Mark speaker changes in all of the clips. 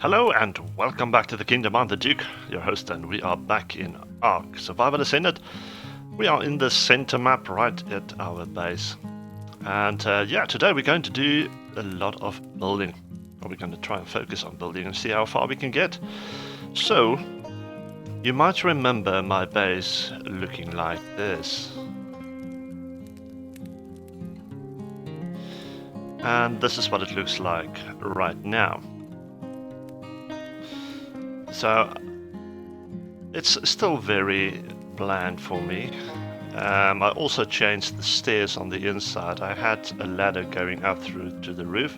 Speaker 1: Hello and welcome back to the Kingdom. I'm the Duke, your host, and we are back in Ark Survival Ascended. We are in the center map right at our base. And today we're going to do a lot of building. Or we're going to try and focus on building and see how far we can get. So, you might remember my base looking like this. And this is what it looks like right now. So, it's still very bland for me. I also changed the stairs on the inside. I had a ladder going up through to the roof.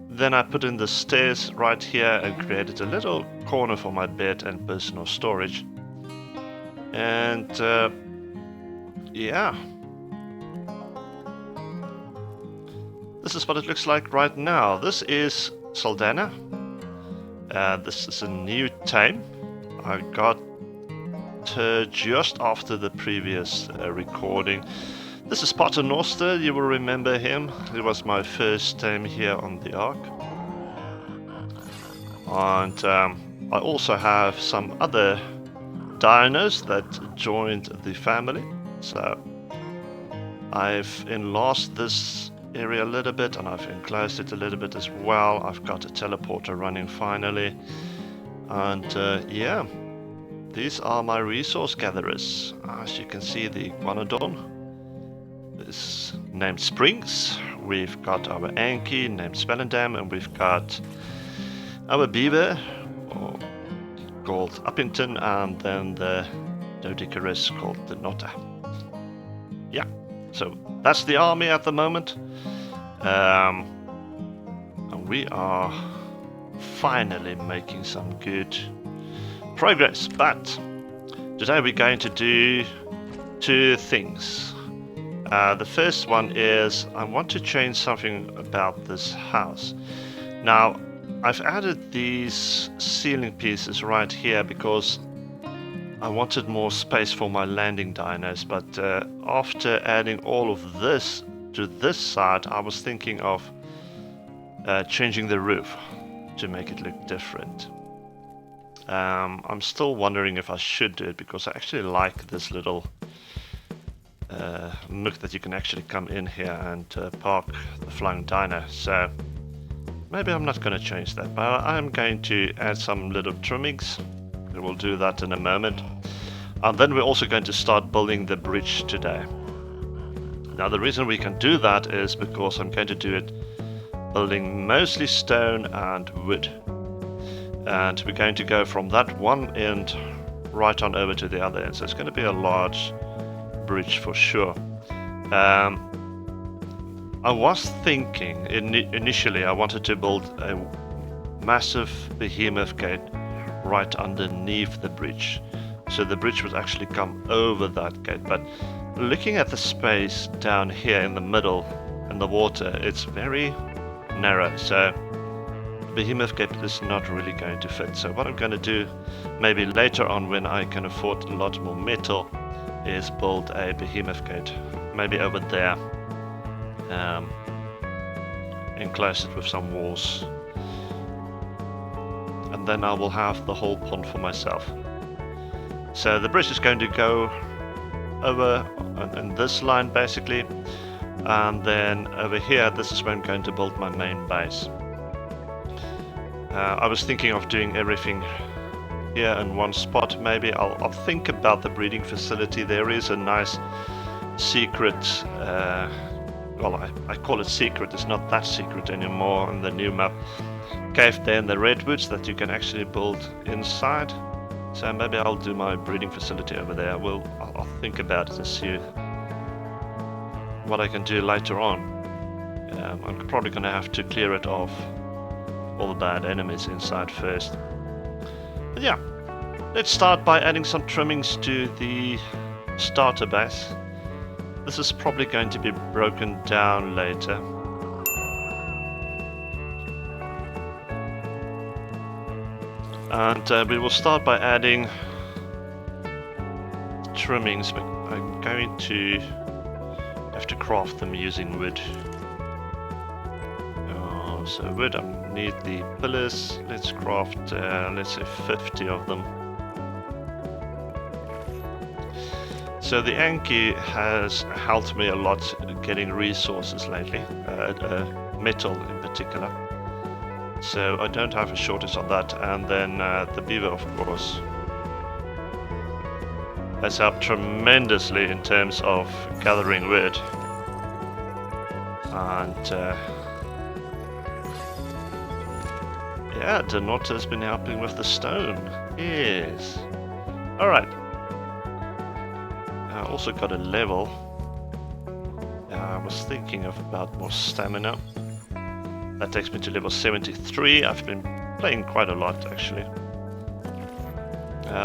Speaker 1: Then I put in the stairs right here and created a little corner for my bed and personal storage. And this is what it looks like right now. This is Saldana. This is a new tame. I got her just after the previous recording. This is Paternoster, you will remember him. He was my first tame here on the Ark. And I also have some other dinos that joined the family. So I've enlarged this area a little bit and I've enclosed it a little bit as well. I've got a teleporter running finally. And these are my resource gatherers. As you can see, the Iguanodon is named Springs. We've got our Anki named Spellendam, and we've got our Beaver called Uppington, and then the Doedicurus called the Notta. Yeah, so that's the army at the moment. And we are finally making some good progress, but today we're going to do two things. The first one is I want to change something about this house. Now, I've added these ceiling pieces right here because I wanted more space for my landing dinos, but after adding all of this to this side, I was thinking of changing the roof to make it look different. I'm still wondering if I should do it because I actually like this little nook that you can actually come in here and park the flying dino. So maybe I'm not going to change that, but I'm going to add some little trimmings. We will do that in a moment. And then we're also going to start building the bridge today. Now the reason we can do that is because I'm going to do it building mostly stone and wood. And we're going to go from that one end right on over to the other end. So it's going to be a large bridge for sure. I was thinking, initially I wanted to build a massive behemoth gate right underneath the bridge. So the bridge would actually come over that gate. But looking at the space down here in the middle in the water, it's very narrow. So behemoth gate is not really going to fit. So what I'm going to do maybe later on when I can afford a lot more metal is build a behemoth gate, maybe over there, enclose it with some walls, and then I will have the whole pond for myself. So the bridge is going to go over in this line basically, and then over here this is where I'm going to build my main base. I was thinking of doing everything here in one spot. Maybe I'll think about the breeding facility. There is a nice secret, well I call it secret, it's not that secret anymore in the new map, cave there in the redwoods that you can actually build inside. So maybe I'll do my breeding facility over there. I'll think about it and see what I can do later on. I'm probably going to have to clear it off all the bad enemies inside first. But yeah, let's start by adding some trimmings to the starter base. This is probably going to be broken down later. And we will start by adding trimmings, but I'm going to have to craft them using wood. So wood, I need the pillars. Let's craft, let's say 50 of them. So the Anki has helped me a lot getting resources lately, metal in particular. So I don't have a shortage on that. And then the beaver, of course, has helped tremendously in terms of gathering wood. And yeah, Denota has been helping with the stone. Yes. Alright. I also got a level. I was thinking of about more stamina. That takes me to level 73. I've been playing quite a lot actually.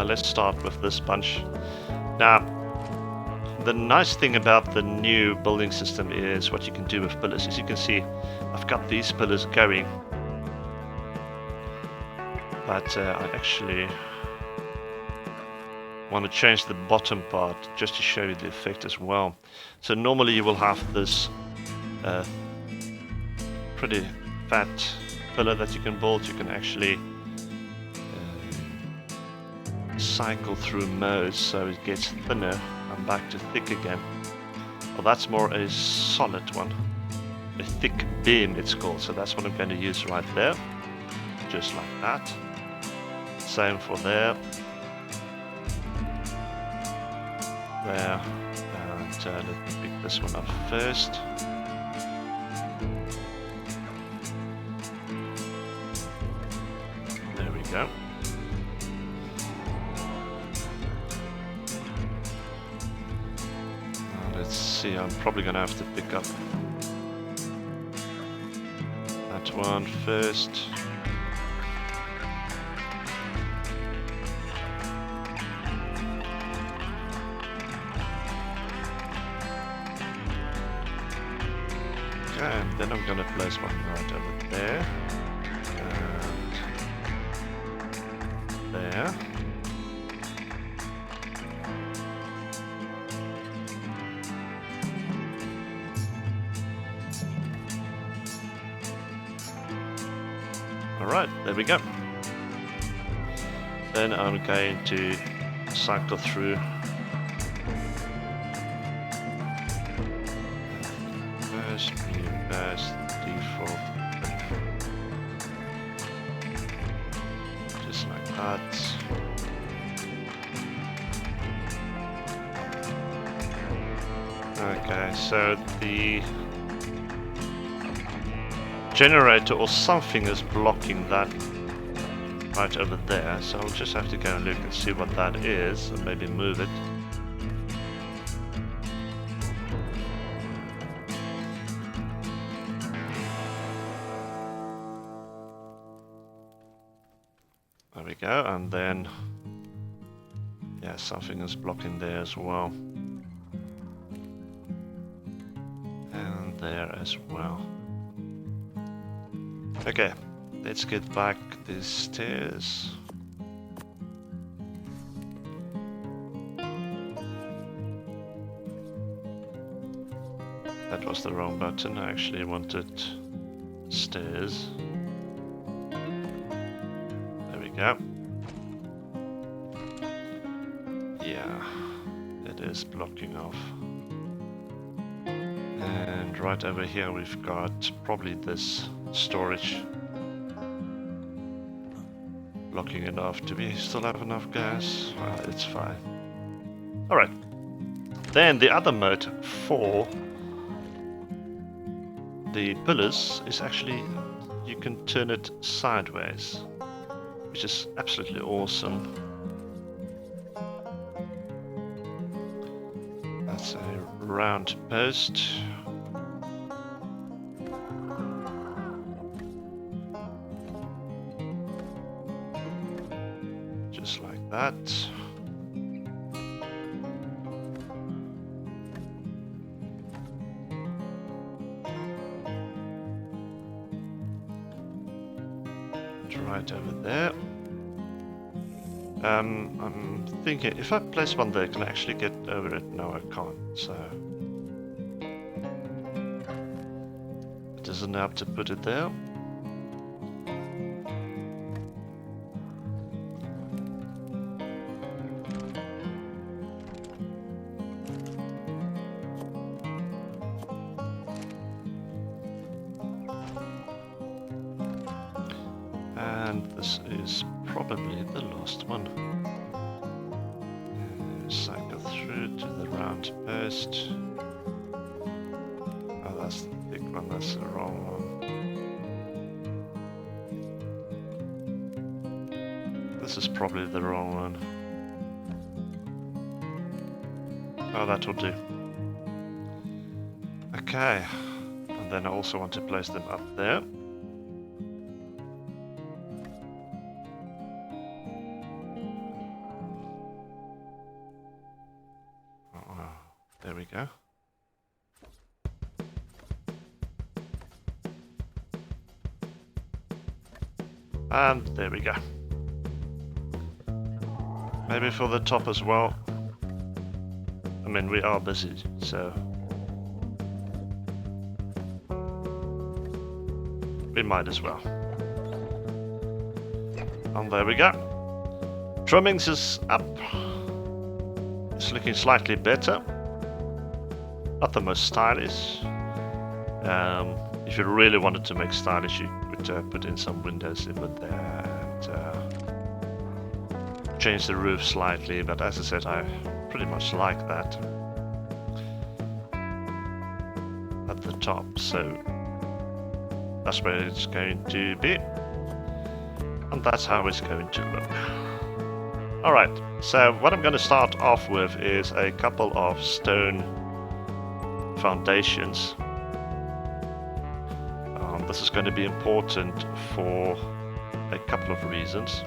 Speaker 1: Let's start with this bunch. Now, the nice thing about the new building system is what you can do with pillars. As you can see, I've got these pillars going. But I actually want to change the bottom part just to show you the effect as well. So normally you will have this pretty fat pillar that you can build. You can actually cycle through modes so it gets thinner and back to thick again. Well, that's more a solid one. A thick beam it's called. So that's what I'm going to use right there. Just like that. Same for there. There. And let me pick this one up first. There we go. Let's see, I'm probably going to have to pick up that one first. Okay, and then I'm going to place one right over there. And there. Alright, there we go. Then I'm going to cycle through first, new best, default, just like that. Okay, so the generator or something is blocking that right over there, so I'll just have to go and look and see what that is and maybe move it. There we go, and then yeah, something is blocking there as well, and there as well. Okay, let's get back these stairs. That was the wrong button. I actually wanted stairs. There we go. Yeah, it is blocking off. And right over here we've got probably this storage blocking it off. Do we still have enough gas? Well, it's fine. Alright. Then the other mode for the pillars is actually you can turn it sideways, which is absolutely awesome. That's a round post. Just like that. Right over there. I'm thinking if I place one there, can I actually get over it? No, I can't. So it doesn't have to put it there. This is probably the last one. Cycle through to the round post. Oh, that's the big one, that's the wrong one. This is probably the wrong one. Oh, that will do. Okay, and then I also want to place them up there. There we go. And there we go. Maybe for the top as well. I mean, we are busy, so we might as well. And there we go. Trimmings is up. It's looking slightly better. Not the most stylish. If you really wanted to make stylish, you could put in some windows in there and change the roof slightly. But as I said, I pretty much like that at the top. So that's where it's going to be, and that's how it's going to look. Alright, so what I'm going to start off with is a couple of stone foundations. This is going to be important for a couple of reasons.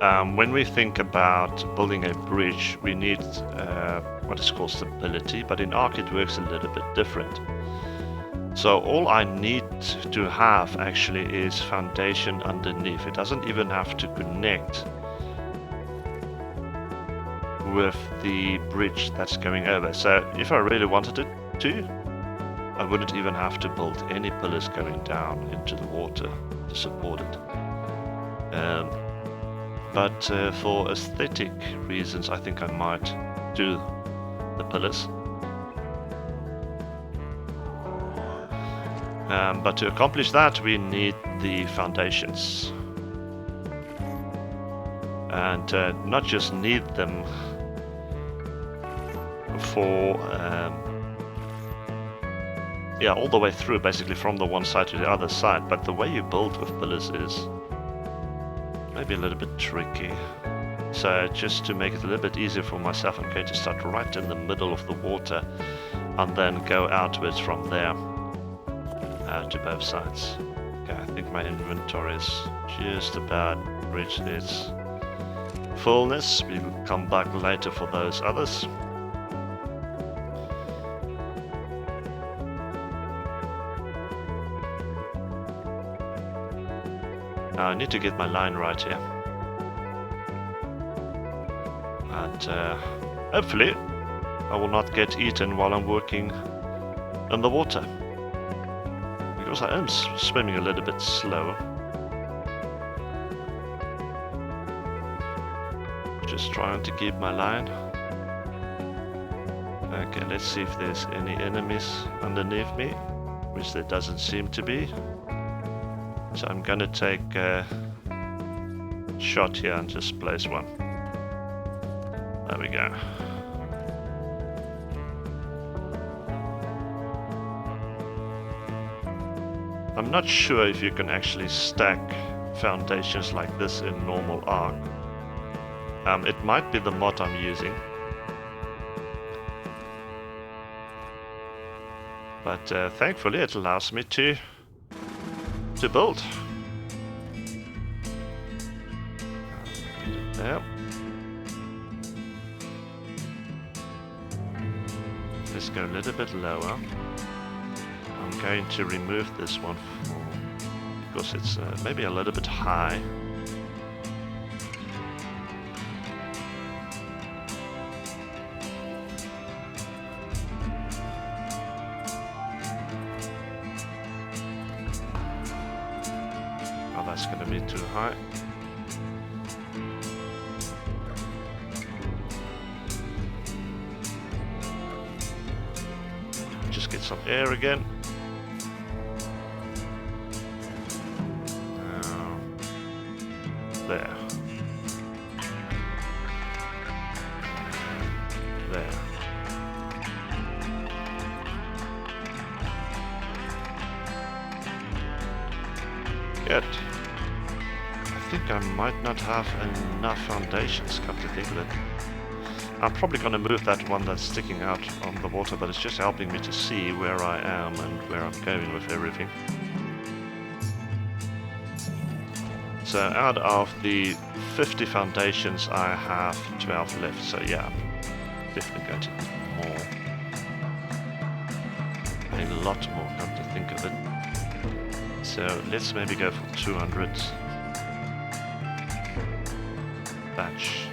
Speaker 1: When we think about building a bridge, we need what is called stability, but in Ark it works a little bit different. So all I need to have actually is foundation underneath. It doesn't even have to connect with the bridge that's going over. So if I really wanted it to, I wouldn't even have to build any pillars going down into the water to support it. But for aesthetic reasons, I think I might do the pillars. But to accomplish that, we need the foundations. And not just need them for all the way through, basically from the one side to the other side, but the way you build with pillars is maybe a little bit tricky. So just to make it a little bit easier for myself, I'm going to start right in the middle of the water and then go outwards from there to both sides. Okay, I think my inventory is just about reached its fullness. We will come back later for those others. Now I need to get my line right here. And hopefully I will not get eaten while I'm working in the water. Because I am swimming a little bit slow. Just trying to keep my line. Okay, let's see if there's any enemies underneath me, which there doesn't seem to be. So I'm gonna take a shot here and just place one. There we go. I'm not sure if you can actually stack foundations like this in normal Ark. It might be the mod I'm using. But thankfully it allows me to build. There. Let's go a little bit lower. I'm going to remove this one because it's maybe a little bit high. Oh, that's going to be too high. Just get some air again. there. Good. I think I might not have enough foundations, come to think of it. I'm probably going to move that one that's sticking out on the water, but it's just helping me to see where I am and where I'm going with everything. So out of the 50 foundations, I have 12 left. So yeah, I'm definitely going to need more. A lot more, come to think of it. So let's maybe go for 200. Batch.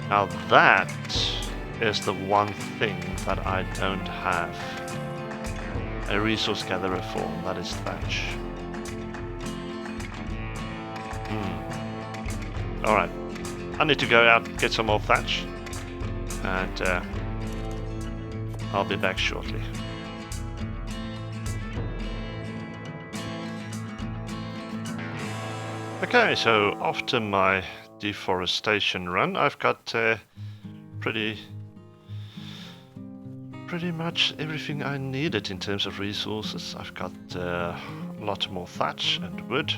Speaker 1: Now that is the one thing that I don't have a resource gatherer for, that is thatch. Alright, I need to go out and get some more thatch, and I'll be back shortly. Okay, so after my deforestation run, I've got pretty much everything I needed in terms of resources. I've got a lot more thatch and wood,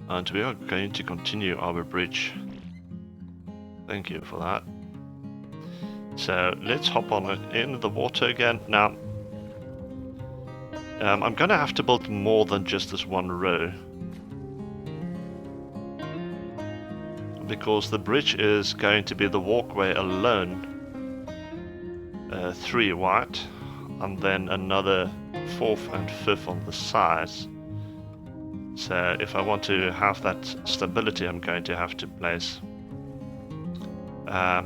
Speaker 1: and we are going to continue our bridge. Thank you for that. So let's hop on in the water again. Now I'm gonna have to build more than just this one row, because the bridge is going to be the walkway alone, 3 wide, and then another 4th and 5th on the sides. So if I want to have that stability, I'm going to have to place a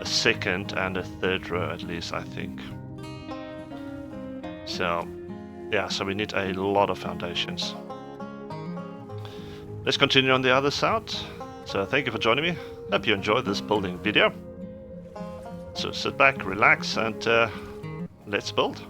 Speaker 1: 2nd and a 3rd row at least, I think. So yeah, so we need a lot of foundations. Let's continue on the other side. So thank you for joining me. Hope you enjoyed this building video. So sit back, relax, and let's build.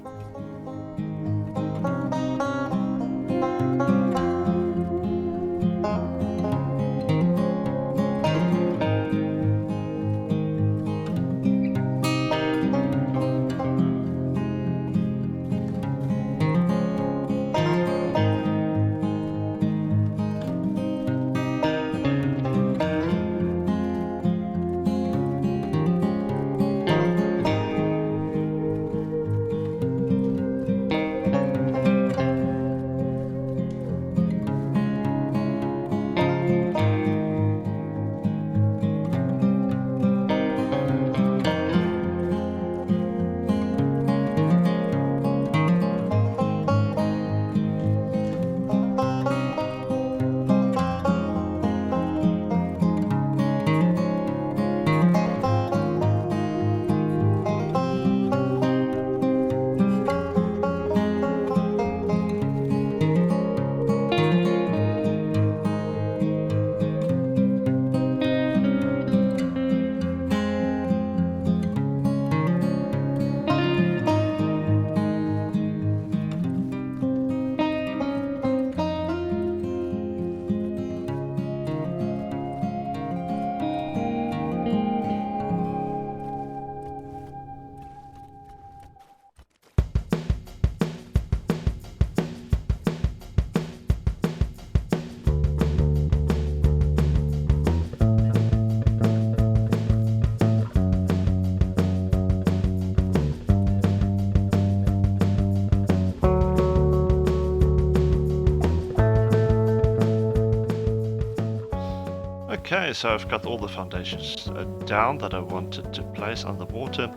Speaker 1: Okay, so I've got all the foundations down that I wanted to place underwater.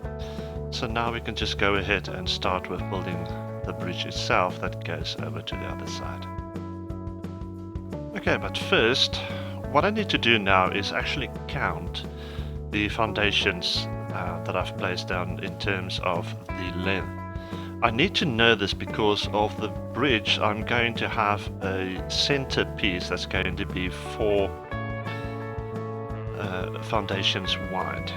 Speaker 1: So now we can just go ahead and start with building the bridge itself that goes over to the other side. Okay, but first, what I need to do now is actually count the foundations that I've placed down in terms of the length. I need to know this because of the bridge. I'm going to have a center piece that's going to be 4 foundations wide,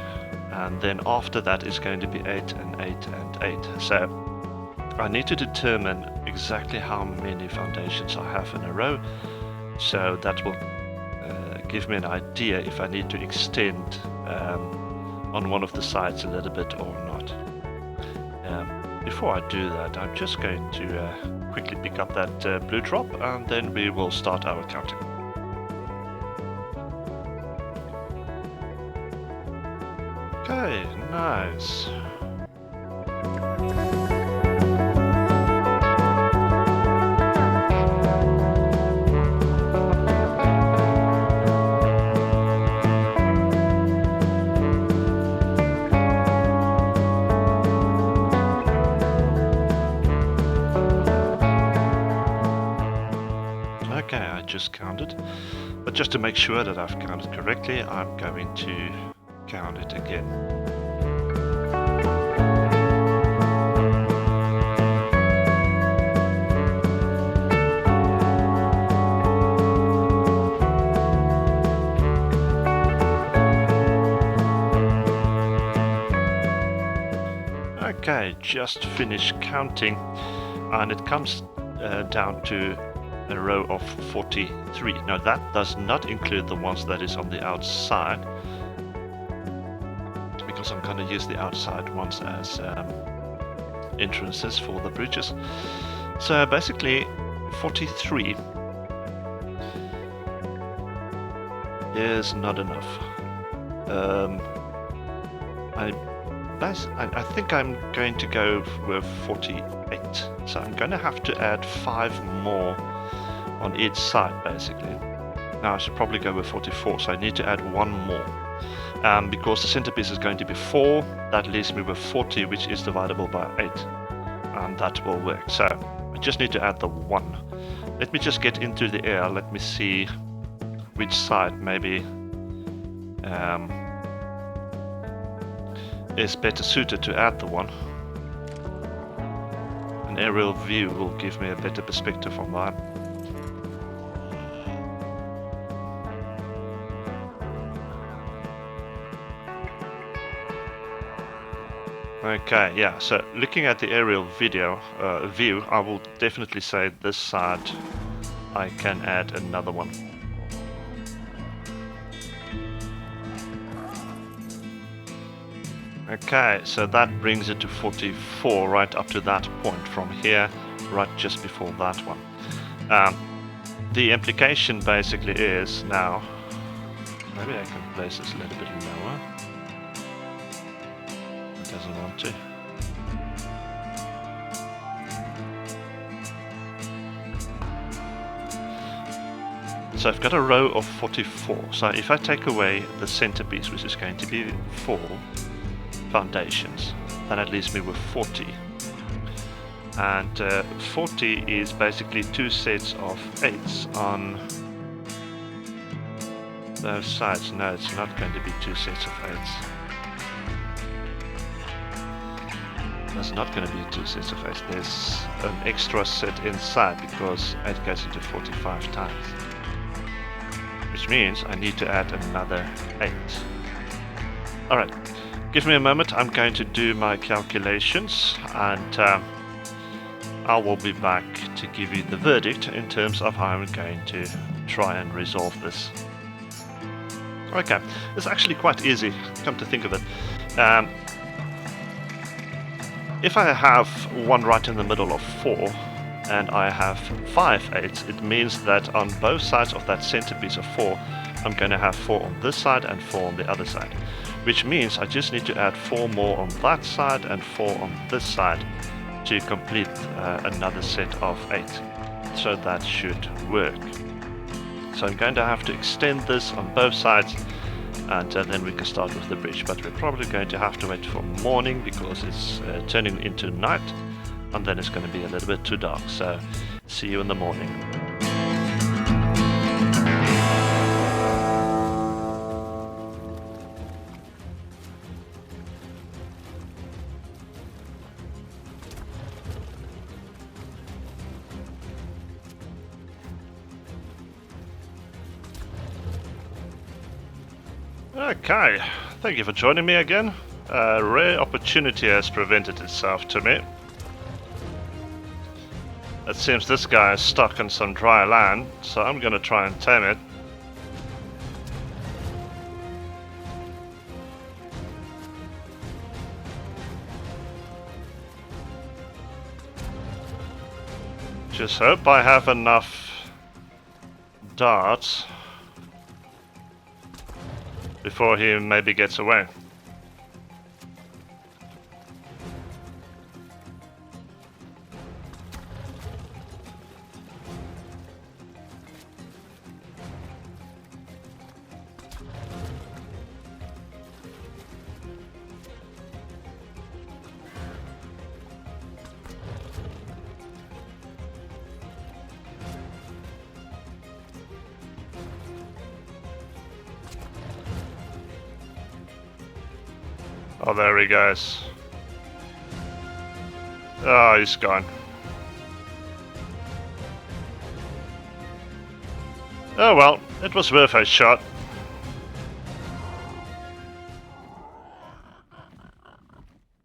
Speaker 1: and then after that is going to be 8 and 8 and 8. So I need to determine exactly how many foundations I have in a row, so that will give me an idea if I need to extend on one of the sides a little bit or not. Before I do that, I'm just going to quickly pick up that blue drop, and then we will start our counting. Okay, nice. Okay, I just counted, but just to make sure that I've counted correctly, I'm going to count it again. Okay, just finished counting, and it comes down to a row of 43. Now that does not include the ones that is on the outside, because I'm going to use the outside ones as entrances for the bridges. So basically 43 is not enough. I think I'm going to go with 48. So I'm going to have to add 5 more on each side, basically. Now I should probably go with 44, so I need to add 1 more. Because the centerpiece is going to be 4, that leaves me with 40, which is divisible by 8. And that will work. So I just need to add the 1. Let me just get into the air. Let me see which side maybe is better suited to add the 1. An aerial view will give me a better perspective on that. Okay, yeah, so looking at the aerial view, I will definitely say this side I can add another one. Okay, so that brings it to 44 right up to that point from here, right just before that one. The implication basically is now, maybe I can place this a little bit lower. It doesn't want to. So I've got a row of 44. So if I take away the centerpiece, which is going to be 4 foundations, then it leaves me with 40. And 40 is basically 2 sets of 8s on those sides. No, it's not going to be 2 sets of 8s. There's not going to be 2 sets of 8s. There's an extra set inside because 8 goes into 45 times. Which means I need to add another 8. Alright, give me a moment. I'm going to do my calculations, and I will be back to give you the verdict in terms of how I'm going to try and resolve this. Okay, it's actually quite easy, come to think of it. If I have one right in the middle of 4, and I have 5 8s, it means that on both sides of that centerpiece of 4, I'm going to have 4 on this side and 4 on the other side. Which means I just need to add 4 more on that side and 4 on this side to complete another set of 8. So that should work. So I'm going to have to extend this on both sides, and then we can start with the bridge. But we're probably going to have to wait for morning because it's turning into night, and then it's going to be a little bit too dark. So see you in the morning. Okay, thank you for joining me again. A rare opportunity has presented itself to me. It seems this guy is stuck in some dry land, so I'm going to try and tame it. Just hope I have enough darts before he maybe gets away. Oh, there he goes. Oh, he's gone. Oh well, it was worth a shot.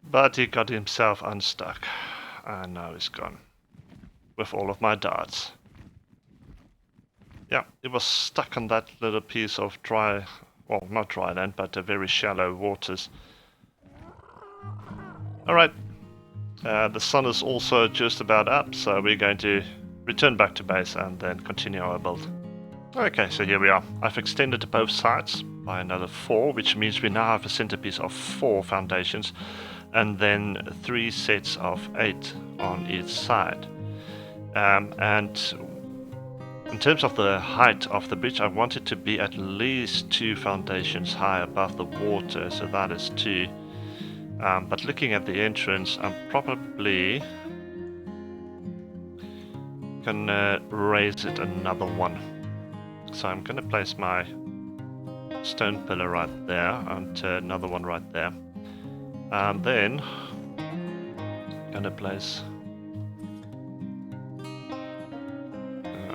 Speaker 1: But he got himself unstuck. And now he's gone. With all of my darts. Yeah, it was stuck on that little piece of dry... Well, not dry land, but very shallow waters. Alright, the sun is also just about up, so we're going to return back to base and then continue our build. Okay, so here we are. I've extended both sides by another 4, which means we now have a centerpiece of 4 foundations and then 3 sets of 8 on each side. And in terms of the height of the bridge, I want it to be at least 2 foundations high above the water, so that is 2. But looking at the entrance, I'm probably gonna raise it another 1. So I'm gonna place my stone pillar right there and another one right there. And then gonna place...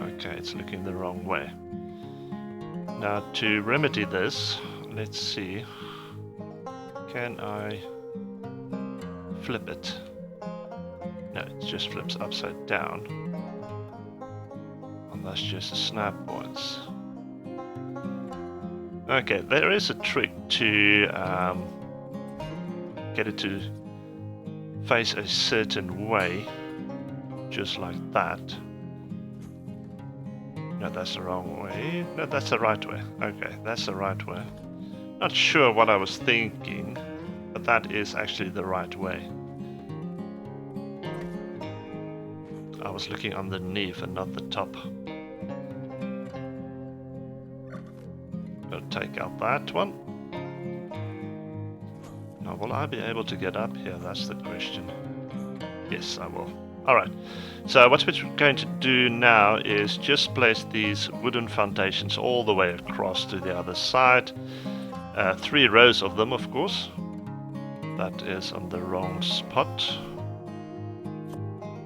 Speaker 1: Okay, it's looking the wrong way. Now to remedy this, let's see. Can I flip it? No, it just flips upside down. And that's just a snap points. Okay, there is a trick to get it to face a certain way, just like that. No, that's the wrong way. No, that's the right way. Okay, that's the right way. Not sure what I was thinking, but that is actually the right way. I was looking underneath and not the top. I'll take out that one. Now, will I be able to get up here? That's the question. Yes, I will. Alright, so what we're going to do now is just place these wooden foundations all the way across to the other side. 3 rows of them, of course. That is on the wrong spot.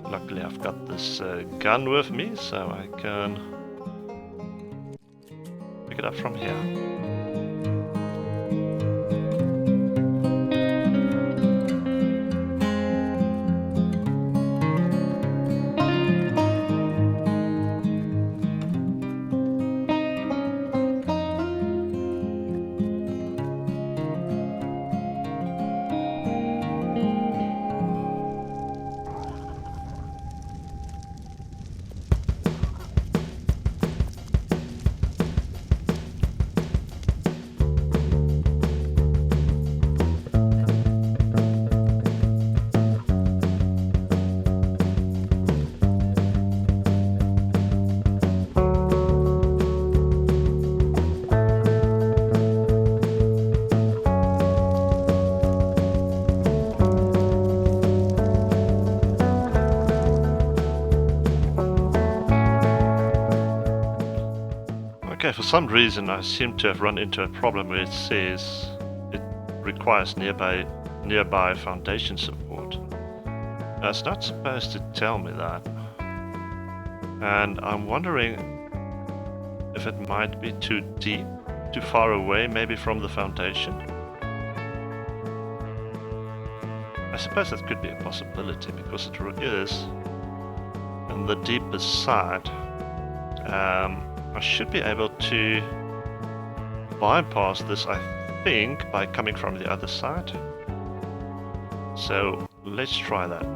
Speaker 1: Luckily I've got this gun with me, so I can pick it up from here. Okay, for some reason I seem to have run into a problem where it says it requires nearby foundation support. Now, it's not supposed to tell me that. And I'm wondering if it might be too deep, too far away maybe from the foundation. I suppose that could be a possibility because it is on the deepest side. I should be able to bypass this, I think, by coming from the other side. So let's try that.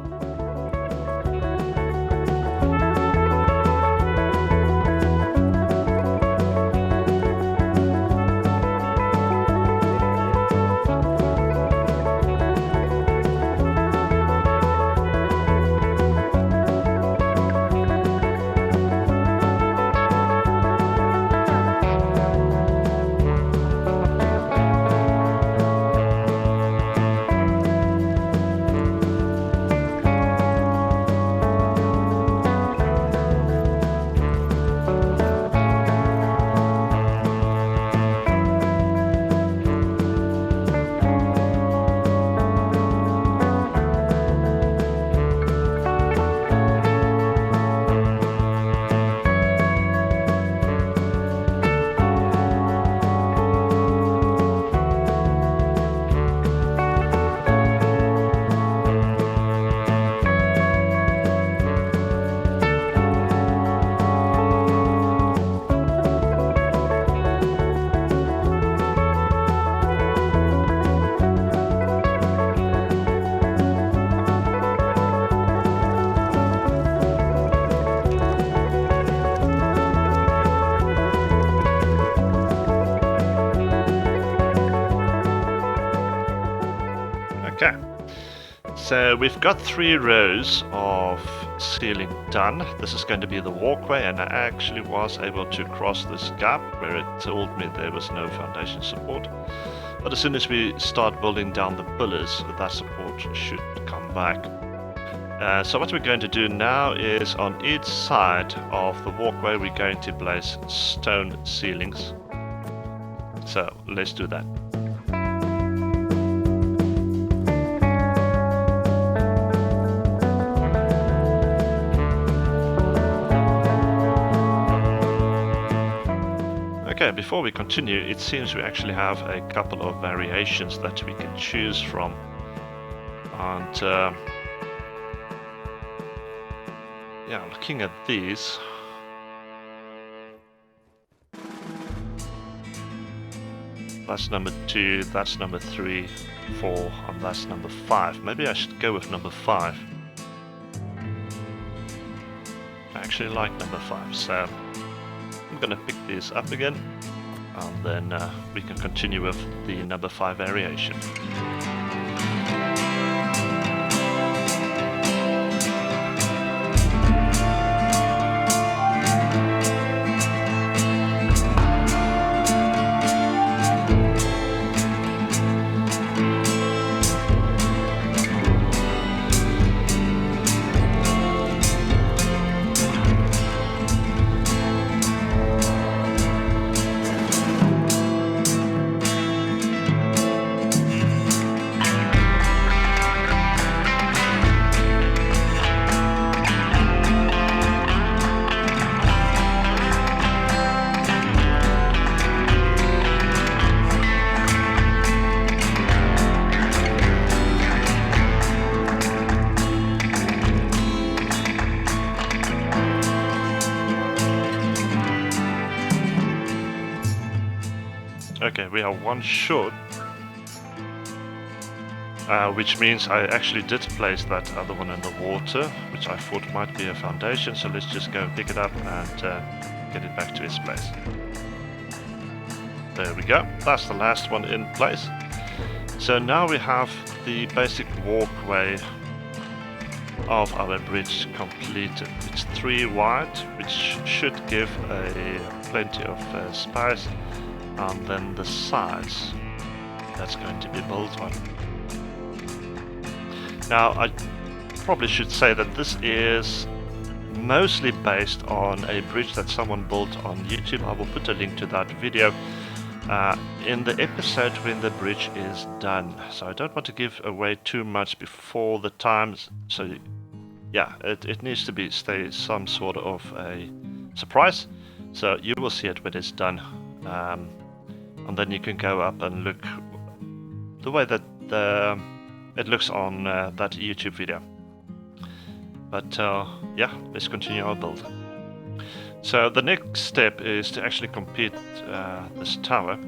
Speaker 1: Okay, so we've got 3 rows of ceiling done. This is going to be the walkway, and I actually was able to cross this gap where it told me there was no foundation support. But as soon as we start building down the pillars, that support should come back. So what we're going to do now is on each side of the walkway we're going to place stone ceilings. So let's do that. Okay, before we continue, it seems we actually have a couple of variations that we can choose from. And yeah, looking at these, that's number 2, that's number 3, 4, and that's number 5. Maybe I should go with number 5. I actually like number 5, so I'm gonna pick these up again, and then we can continue with the number 5 variation. Okay, we are 1 short, which means I actually did place that other one in the water, which I thought might be a foundation, so let's just go and pick it up and get it back to its place. There we go, that's the last one in place. So now we have the basic walkway of our bridge completed. It's 3 wide, which should give plenty of space. And then the sides that's going to be built on. Now I probably should say that this is mostly based on a bridge that someone built on YouTube. I will put a link to that video in the episode when the bridge is done. So I don't want to give away too much before the time. So yeah, it needs to stay some sort of a surprise. So you will see it when it's done. And then you can go up and look the way that it looks on that YouTube video. But yeah, let's continue our build. So the next step is to actually complete this tower.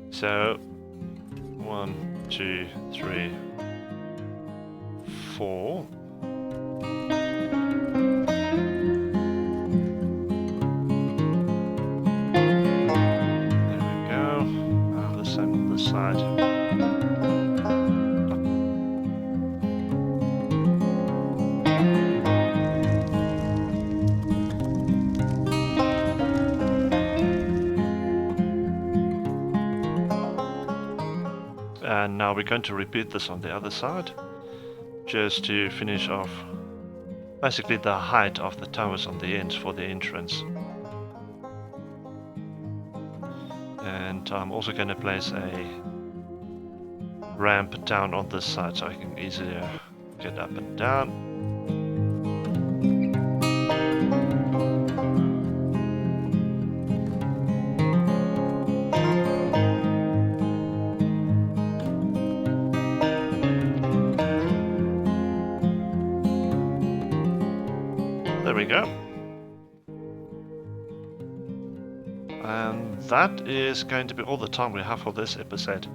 Speaker 1: So 1, 2, 3, 4. Side. And now we're going to repeat this on the other side, just to finish off basically the height of the towers on the ends for the entrance. And I'm also going to place a ramp down on this side so I can easier get up and down. There we go. And that is going to be all the time we have for this episode.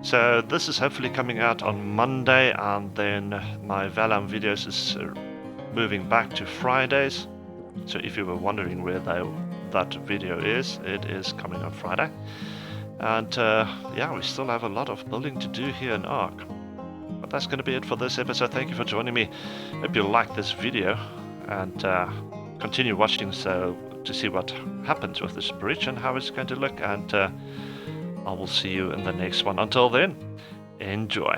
Speaker 1: So this is hopefully coming out on Monday, and then my Valam videos is moving back to Fridays. So if you were wondering where that video is, it is coming on Friday. And yeah, we still have a lot of building to do here in Ark. But that's going to be it for this episode. Thank you for joining me. Hope you liked this video, and continue watching to see what happens with this bridge and how it's going to look. And I will see you in the next one. Until then, enjoy.